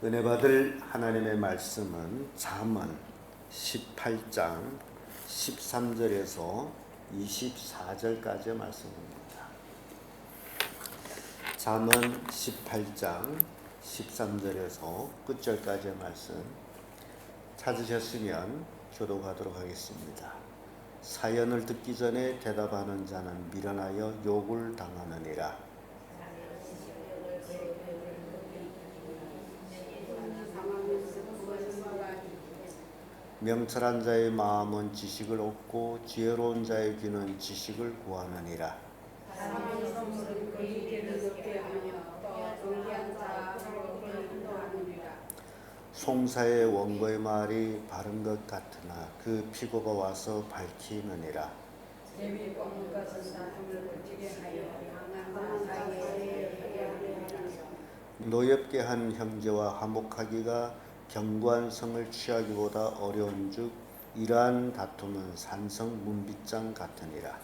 은혜 받을 하나님의 말씀은 잠언 18장 13절에서 24절까지의 말씀입니다. 잠언 18장 13절에서 끝절까지의 말씀 찾으셨으면 교독하도록 하겠습니다. 사연을 듣기 전에 대답하는 자는 미련하여 욕을 당하느니라. 명철한 자의 마음은 지식을 얻고 지혜로운 자의 귀는 지식을 구하느니라. 사람의 선물은 그에게 늦게 하며 또 정기한 자 행복을 인도하느니라. 송사의 원고의 말이 바른 것 같으나 그 피고가 와서 밝히느니라. 재미 뽑는 것은 사람을 거치게 하여 강한 자 사이에 하게 하느니라. 노엽게 한 형제와 화목하기가 견고한 성을 취하기보다 어려운즉 이러한 다툼은 산성 문빗장 같으니라.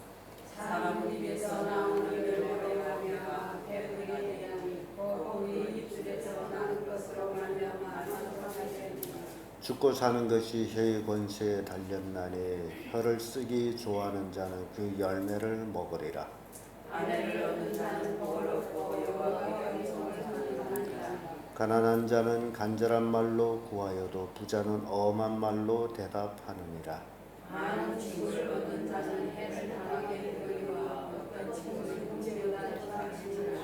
사람 입에서 나오는 lời 말하며 배부르게 되하니 곧 그의 입술에서 나는 것으로 말미암아 만족하게 되니라. 죽고 사는 것이 혀의 권세에 달렸나니 혀를 쓰기 좋아하는 자는 그 열매를 먹으리라. 아내를 얻는 자는 복을 얻고 여호와의 경성을 하느니라. 가난한 자는 간절한 말로 구하여도 부자는 엄한 말로 대답하느니라. 많은 친구를 얻는 자는 해를 당하게 되거니와 어떤 친구는 문제보다 좋아지느니라.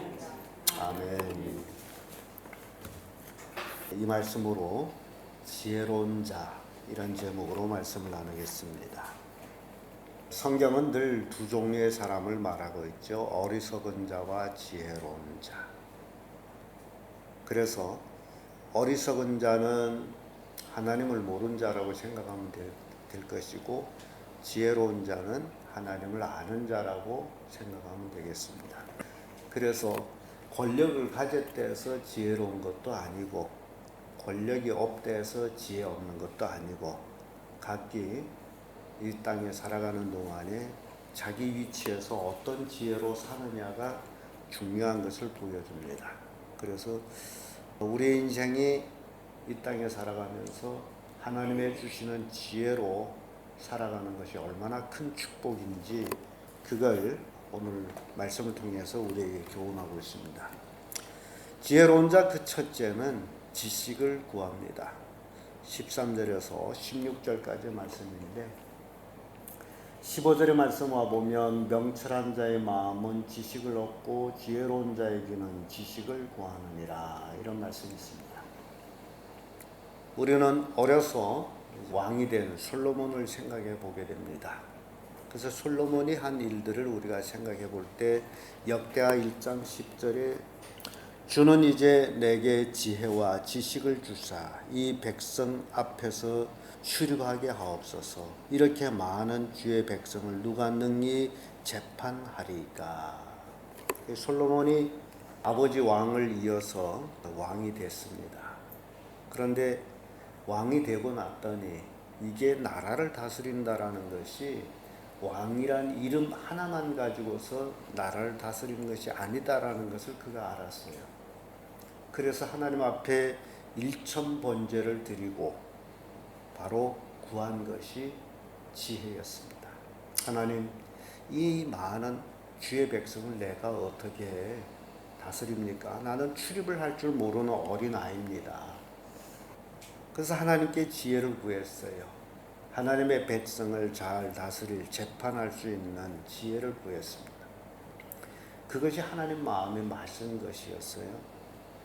아멘. 이 말씀으로 지혜로운 자 이런 제목으로 말씀을 나누겠습니다. 성경은 늘 두 종류의 사람을 말하고 있죠. 어리석은 자와 지혜로운 자. 그래서 어리석은 자는 하나님을 모르는 자라고 생각하면 될 것이고 지혜로운 자는 하나님을 아는 자라고 생각하면 되겠습니다. 그래서 권력을 가졌대서 지혜로운 것도 아니고 권력이 없대서 지혜 없는 것도 아니고 각기 이 땅에 살아가는 동안에 자기 위치에서 어떤 지혜로 사느냐가 중요한 것을 보여줍니다. 그래서 우리의 인생이 이 땅에 살아가면서 하나님의 주시는 지혜로 살아가는 것이 얼마나 큰 축복인지 그걸 오늘 말씀을 통해서 우리에게 교훈하고 있습니다. 지혜로운 자 그 첫째는 지식을 구합니다. 13절에서 16절까지 말씀인데 15절의 말씀 와보면 명철한 자의 마음은 지식을 얻고 지혜로운 자의 귀는 지식을 구하느니라 이런 말씀이 있습니다. 우리는 어려서 왕이 된 솔로몬을 생각해 보게 됩니다. 그래서 솔로몬이 한 일들을 우리가 생각해 볼 때 역대하 1장 10절에 주는 이제 내게 지혜와 지식을 주사 이 백성 앞에서 출입하게 하옵소서. 이렇게 많은 주의 백성을 누가 능히 재판하리까. 솔로몬이 아버지 왕을 이어서 왕이 됐습니다. 그런데 왕이 되고 났더니 이게 나라를 다스린다라는 것이 왕이란 이름 하나만 가지고서 나라를 다스리는 것이 아니다라는 것을 그가 알았어요. 그래서 하나님 앞에 일천번제를 드리고 바로 구한 것이 지혜였습니다. 하나님, 이 많은 주의 백성을 내가 어떻게 다스립니까? 나는 출입을 할 줄 모르는 어린아이입니다. 그래서 하나님께 지혜를 구했어요. 하나님의 백성을 잘 다스릴 재판할 수 있는 지혜를 구했습니다. 그것이 하나님 마음에 맞은 것이었어요.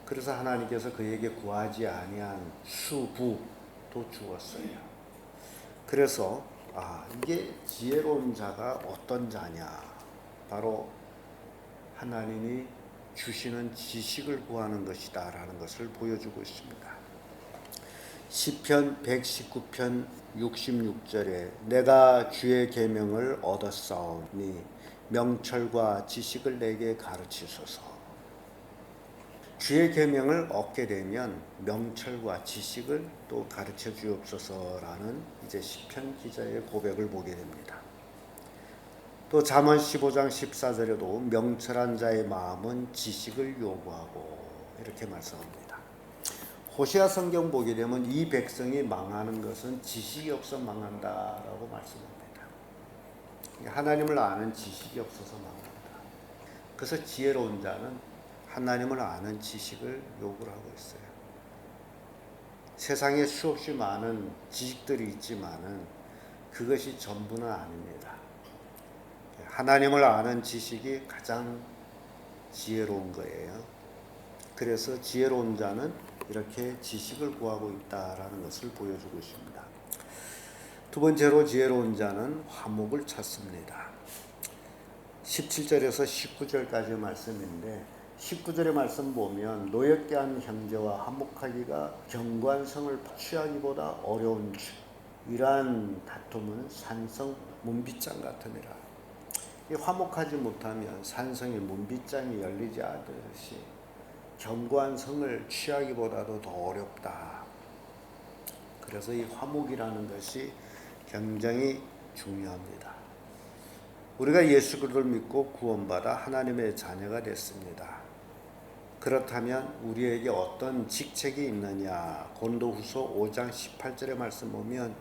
그래서 하나님께서 그에게 구하지 아니한 수부도 주었어요. 그래서 이게 지혜로운 자가 어떤 자냐? 바로 하나님이 주시는 지식을 구하는 것이다 라는 것을 보여주고 있습니다. 시편 119편 66절에 내가 주의 계명을 얻었사오니 명철과 지식을 내게 가르치소서. 주의 계명을 얻게 되면 명철과 지식을 또 가르쳐 주옵소서라는 이제 시편 기자의 고백을 보게 됩니다. 또 잠언 15장 14절에도 명철한 자의 마음은 지식을 요구하고 이렇게 말씀합니다. 호세아 성경 보게 되면 이 백성이 망하는 것은 지식이 없어 망한다라고 말씀합니다. 하나님을 아는 지식이 없어서 망한다. 그래서 지혜로운 자는 하나님을 아는 지식을 요구를 하고 있어요. 세상에 수없이 많은 지식들이 있지만은 그것이 전부는 아닙니다. 하나님을 아는 지식이 가장 지혜로운 거예요. 그래서 지혜로운 자는 이렇게 지식을 구하고 있다라는 것을 보여주고 있습니다. 두 번째로 지혜로운 자는 화목을 찾습니다. 17절에서 19절까지 말씀인데 19절의 말씀 보면 노엽게 한 형제와 화목하기가 경관성을 취하기보다 어려운 이러한 다툼은 산성 문빗장 같으니라. 화목하지 못하면 산성의 문빗장이 열리지 않듯이 경관성을 취하기보다도 더 어렵다. 그래서 이 화목이라는 것이 굉장히 중요합니다. 우리가 예수 그리스도를 믿고 구원받아 하나님의 자녀가 됐습니다. 그렇다면 우리에게 어떤 직책이 있느냐? 고린도후서 5장 18절의 말씀 보면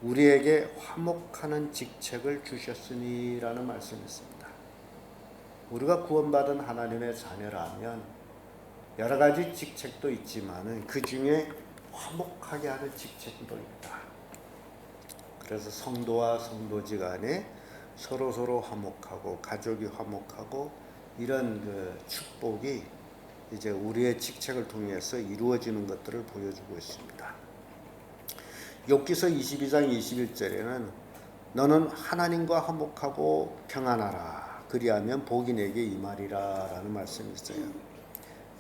우리에게 화목하는 직책을 주셨으니라는 말씀이 있습니다. 우리가 구원받은 하나님의 자녀라면 여러 가지 직책도 있지만은 그 중에 화목하게 하는 직책도 있다. 그래서 성도와 성도지 간에 서로 화목하고 가족이 화목하고 이런 그 축복이 이제 우리의 직책을 통해서 이루어지는 것들을 보여주고 있습니다. 욥기서 22장 21절에는 너는 하나님과 화목하고 평안하라 그리하면 복이 내게 임하리라 라는 말씀이 있어요.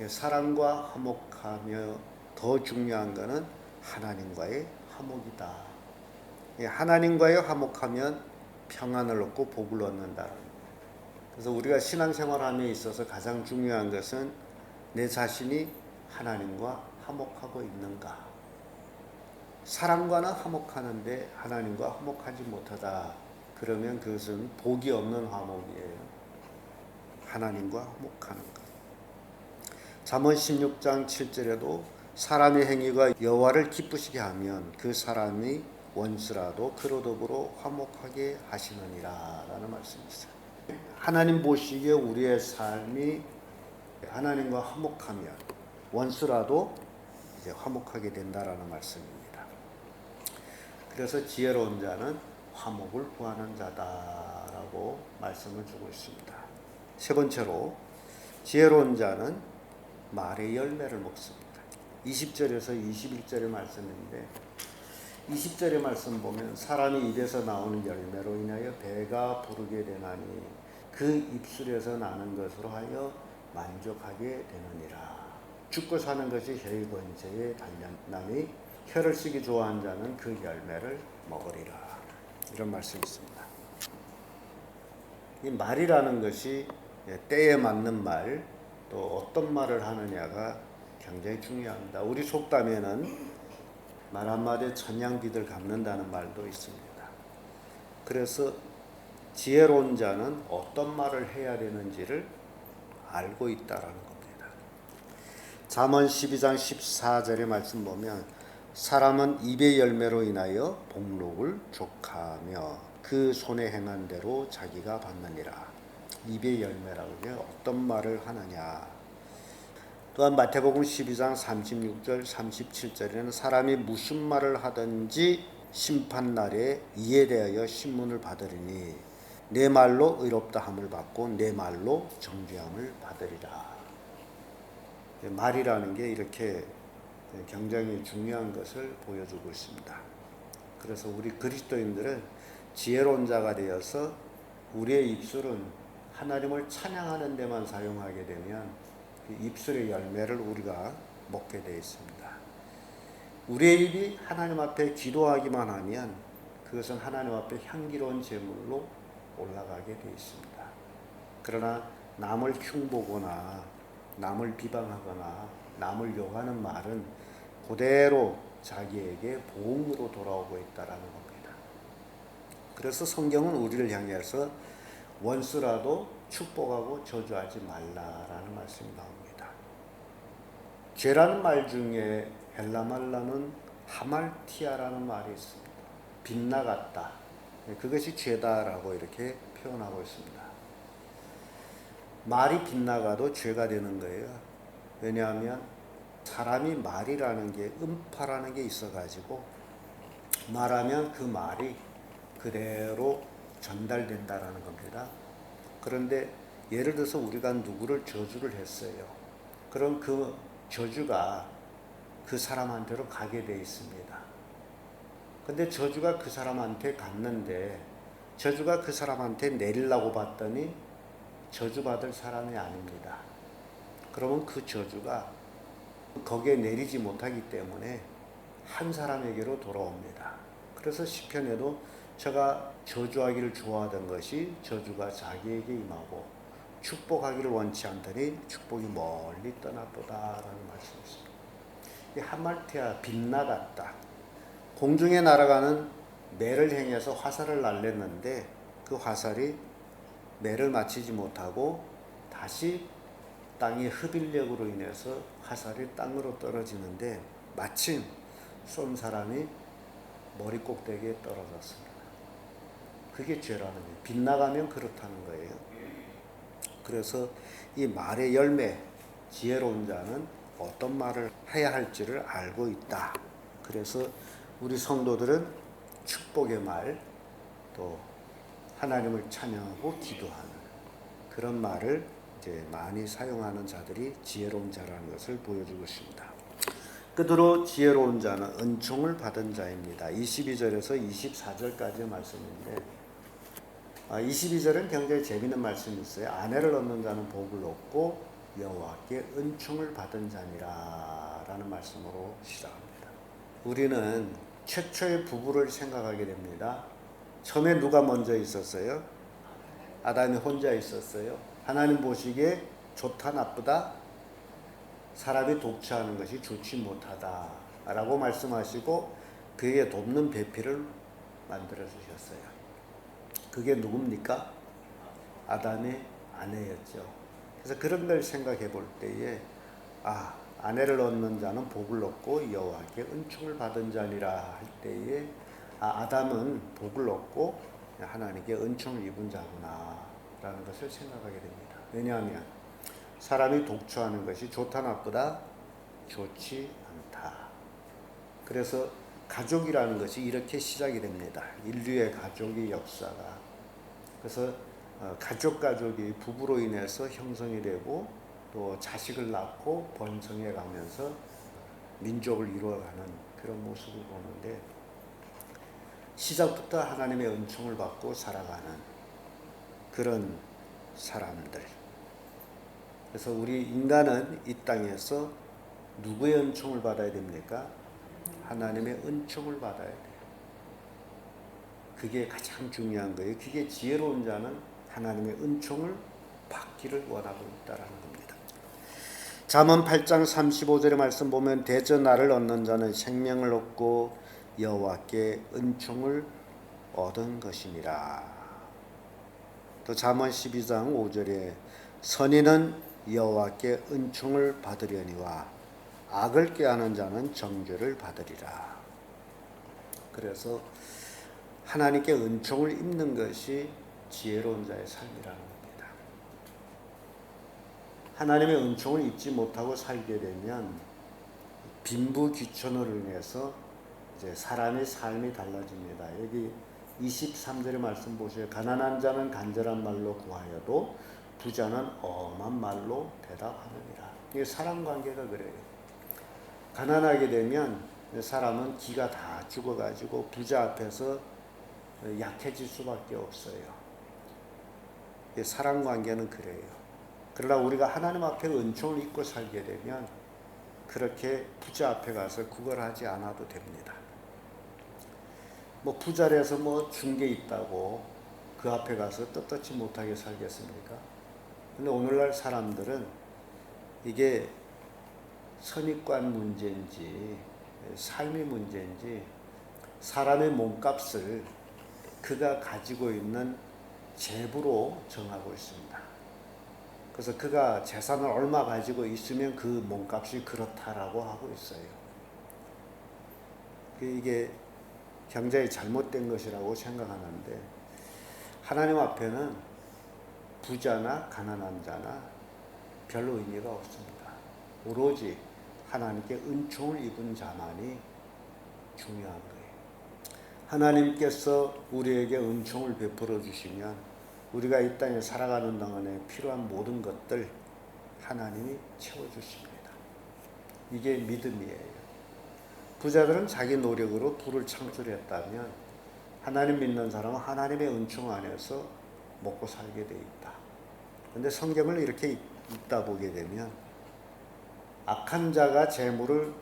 사랑과 화목하며 더 중요한 것은 하나님과의 화목이다. 하나님과의 화목하면 평안을 얻고 복을 얻는다. 그래서 우리가 신앙생활함에 있어서 가장 중요한 것은 내 자신이 하나님과 화목하고 있는가. 사람과는 화목하는데 하나님과 화목하지 못하다. 그러면 그것은 복이 없는 화목이에요. 하나님과 화목하는 것. 잠언 16장 7절에도 사람의 행위가 여호와를 기쁘시게 하면 그 사람이 원수라도 그로 더불어 화목하게 하시느니라 라는 말씀이 있어요. 하나님 보시기에 우리의 삶이 하나님과 화목하면 원수라도 이제 화목하게 된다라는 말씀입니다. 그래서 지혜로운 자는 화목을 구하는 자다라고 말씀을 주고 있습니다. 세 번째로 지혜로운 자는 말의 열매를 먹습니다. 20절에서 21절의 말씀인데 20절의 말씀 보면 사람이 입에서 나오는 열매로 인하여 배가 부르게 되나니 그 입술에서 나는 것으로 하여 만족하게 되느니라. 죽고 사는 것이 혀의 권세에 달렸나니 혀를 쓰기 좋아하는 자는 그 열매를 먹으리라. 이런 말씀이 있습니다. 이 말이라는 것이 때에 맞는 말, 또 어떤 말을 하느냐가 굉장히 중요합니다. 우리 속담에는 말 한마디에 천냥비들 갚는다는 말도 있습니다. 그래서 지혜로운 자는 어떤 말을 해야 되는지를 알고 있다라는 겁니다. 잠언 12장 14절의 말씀 보면 사람은 입의 열매로 인하여 복록을 족하며 그 손에 행한 대로 자기가 받느니라. 입의 열매라고 게 어떤 말을 하느냐. 또한 마태복음 12장 36절 37절에는 사람이 무슨 말을 하든지 심판날에 이에 대하여 신문을 받으리니 내 말로 의롭다 함을 받고 내 말로 정죄함을 받으리라. 말이라는 게 이렇게 굉장히 중요한 것을 보여주고 있습니다. 그래서 우리 그리스도인들은 지혜로운 자가 되어서 우리의 입술은 하나님을 찬양하는 데만 사용하게 되면 입술의 열매를 우리가 먹게 되어 있습니다. 우리의 입이 하나님 앞에 기도하기만 하면 그것은 하나님 앞에 향기로운 제물로 올라가게 되어 있습니다. 그러나 남을 흉보거나 남을 비방하거나 남을 욕하는 말은 그대로 자기에게 보응으로 돌아오고 있다라는 겁니다. 그래서 성경은 우리를 향해서 원수라도 축복하고 저주하지 말라라는 말씀이 나옵니다. 죄라는 말 중에 헬라말로는 하말티아라는 말이 있습니다. 빗나갔다. 그것이 죄다라고 이렇게 표현하고 있습니다. 말이 빗나가도 죄가 되는 거예요. 왜냐하면 사람이 말이라는 게 음파라는 게 있어가지고 말하면 그 말이 그대로 전달된다라는 겁니다. 그런데 예를 들어서 우리가 누구를 저주를 했어요. 그럼 그 저주가 그 사람한테로 가게 돼 있습니다. 근데 저주가 그 사람한테 갔는데 저주가 그 사람한테 내리려고 봤더니 저주받을 사람이 아닙니다. 그러면 그 저주가 거기에 내리지 못하기 때문에 한 사람에게로 돌아옵니다. 그래서 시편에도 저가 저주하기를 좋아하던 것이 저주가 자기에게 임하고 축복하기를 원치 않더니 축복이 멀리 떠났도다라는 말씀이 있습니다. 이 하말티아 빗나갔다. 공중에 날아가는 매를 향해서 화살을 날렸는데 그 화살이 매를 맞히지 못하고 다시 땅의 흡인력으로 인해서 화살이 땅으로 떨어지는데 마침 쏜 사람이 머리 꼭대기에 떨어졌습니다. 그게 죄라는 거예요. 빗나가면 그렇다는 거예요. 그래서 이 말의 열매, 지혜로운 자는 어떤 말을 해야 할지를 알고 있다. 그래서 우리 성도들은 축복의 말, 또 하나님을 찬양하고 기도하는 그런 말을 이제 많이 사용하는 자들이 지혜로운 자라는 것을 보여주고 있습니다. 끝으로 지혜로운 자는 은총을 받은 자입니다. 22절에서 24절까지의 말씀인데 22절은 굉장히 재미있는 말씀이 있어요. 아내를 얻는 자는 복을 얻고 여호와께 은총을 받은 자니라 라는 말씀으로 시작합니다. 우리는 최초의 부부를 생각하게 됩니다. 처음에 누가 먼저 있었어요? 아담이 혼자 있었어요. 하나님 보시기에 좋다 나쁘다? 사람이 독처하는 것이 좋지 못하다 라고 말씀하시고 그에게 돕는 배필을 만들어 주셨어요. 그게 누굽니까? 아담의 아내였죠. 그래서 그런 걸 생각해 볼 때에 아내를 얻는 자는 복을 얻고 여호와께 은총을 받은 자니라 할 때에 아담은 복을 얻고 하나님께 은총을 입은 자구나 라는 것을 생각하게 됩니다. 왜냐하면 사람이 독처하는 것이 좋다 나쁘다? 좋지 않다. 그래서 가족이라는 것이 이렇게 시작이 됩니다. 인류의 가족의 역사가. 그래서 가족이 부부로 인해서 형성이 되고 또 자식을 낳고 번성해 가면서 민족을 이루어가는 그런 모습을 보는데 시작부터 하나님의 은총을 받고 살아가는 그런 사람들. 그래서 우리 인간은 이 땅에서 누구의 은총을 받아야 됩니까? 하나님의 은총을 받아야 돼요. 그게 가장 중요한 거예요. 그게 지혜로운 자는 하나님의 은총을 받기를 원하고 있다는 겁니다. 잠언 8장 35절의 말씀 보면 대저 나를 얻는 자는 생명을 얻고 여호와께 은총을 얻은 것이니라. 또 잠언 12장 5절에 선인은 여호와께 은총을 받으려니와 악을 꾀하는 자는 정죄를 받으리라. 그래서 하나님께 은총을 입는 것이 지혜로운 자의 삶이라는 겁니다. 하나님의 은총을 입지 못하고 살게 되면 빈부귀천으로 인해서 이제 사람의 삶이 달라집니다. 여기 23절의 말씀 보세요. 가난한 자는 간절한 말로 구하여도 부자는 엄한 말로 대답하느니라. 이게 사람 관계가 그래요. 가난하게 되면 사람은 기가 다 죽어가지고 부자 앞에서 약해질 수밖에 없어요. 사람 관계는 그래요. 그러나 우리가 하나님 앞에 은총을 입고 살게 되면 그렇게 부자 앞에 가서 구걸하지 않아도 됩니다. 부자라서 준 게 있다고 그 앞에 가서 떳떳지 못하게 살겠습니까? 근데 오늘날 사람들은 이게 선입관 문제인지 삶의 문제인지 사람의 몸값을 그가 가지고 있는 재부로 정하고 있습니다. 그래서 그가 재산을 얼마 가지고 있으면 그 몸값이 그렇다라고 하고 있어요. 이게 굉장히 잘못된 것이라고 생각하는데 하나님 앞에는 부자나 가난한 자나 별로 의미가 없습니다. 오로지 하나님께 은총을 입은 자만이 중요한 거예요. 하나님께서 우리에게 은총을 베풀어 주시면 우리가 이 땅에 살아가는 동안에 필요한 모든 것들 하나님이 채워주십니다. 이게 믿음이에요. 부자들은 자기 노력으로 부를 창출했다면 하나님 믿는 사람은 하나님의 은총 안에서 먹고 살게 돼 있다. 그런데 성경을 이렇게 읽다 보게 되면 악한 자가 재물을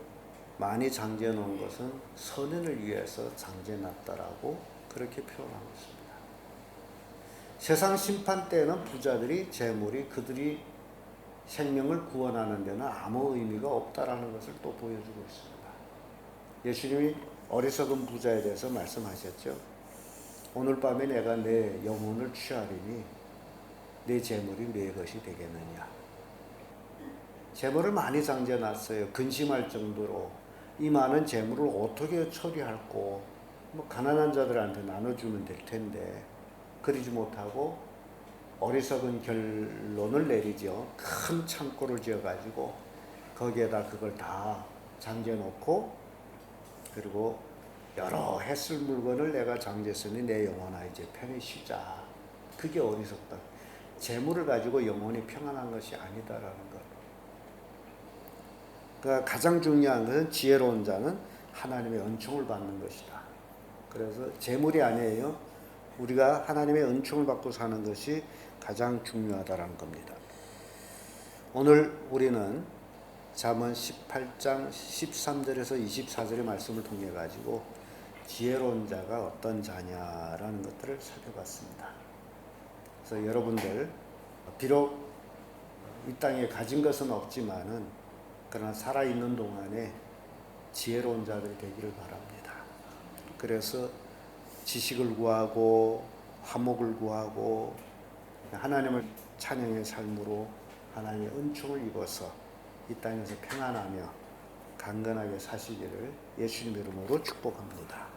많이 장지해 놓은 것은 선인을 위해서 장지해 놨다라고 그렇게 표현하고 있습니다. 세상 심판 때는 부자들이 재물이 그들이 생명을 구원하는 데는 아무 의미가 없다라는 것을 또 보여주고 있습니다. 예수님이 어리석은 부자에 대해서 말씀하셨죠. 오늘 밤에 내가 내 영혼을 취하리니 내 재물이 내 것이 되겠느냐. 재물을 많이 장지해 놨어요. 근심할 정도로 이 많은 재물을 어떻게 처리할고 가난한 자들한테 나눠주면 될 텐데 그러지 못하고 어리석은 결론을 내리죠. 큰 창고를 지어가지고 거기에다 그걸 다 장지해 놓고 그리고 여러 해쓸 물건을 내가 장지했으니 내 영혼아 이제 편히 쉬자. 그게 어리석다. 재물을 가지고 영혼이 평안한 것이 아니다라는 것. 그러니까 가장 중요한 것은 지혜로운 자는 하나님의 은총을 받는 것이다. 그래서 재물이 아니에요. 우리가 하나님의 은총을 받고 사는 것이 가장 중요하다는 겁니다. 오늘 우리는 잠언 18장 13절에서 24절의 말씀을 통해 가지고 지혜로운 자가 어떤 자냐라는 것들을 살펴봤습니다. 그래서 여러분들 비록 이 땅에 가진 것은 없지만은 그러나 살아있는 동안에 지혜로운 자들이 되기를 바랍니다. 그래서 지식을 구하고 화목을 구하고 하나님을 찬양의 삶으로 하나님의 은총을 입어서 이 땅에서 평안하며 강건하게 사시기를 예수님 이름으로 축복합니다.